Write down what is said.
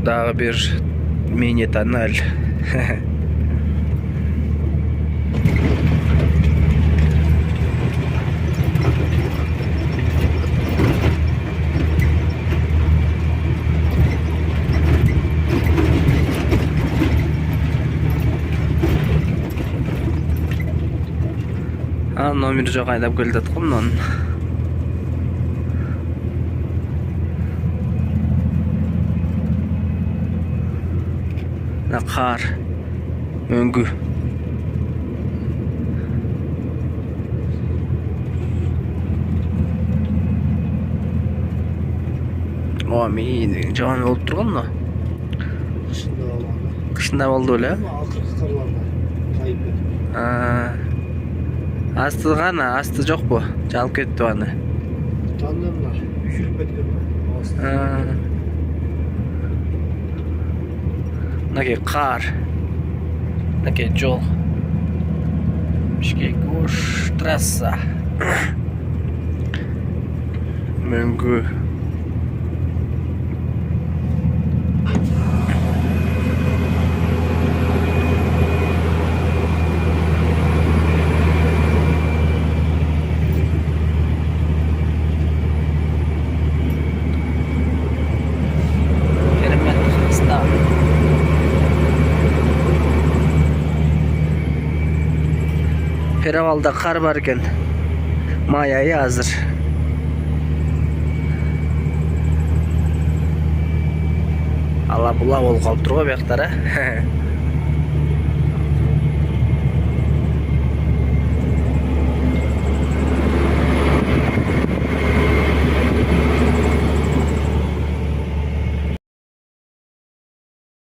Дагы бир мини-тоннель. Номер жок айдап келе жаткам мен. Кар өңгү. О, мен жаман болуп турган да. Кышында болду эле. Акыркы карларда кайып кетти. Асты гана, асты жокпу? Жалып кетти аны. Тандемдар жүрүп кеткен. Мынакей кар. Мынакей жол. Бишкек Ош трасса. Мөңгү. Перевалда кар бар экен. Май айы азыр. Ала була болуп калып турго бияктар,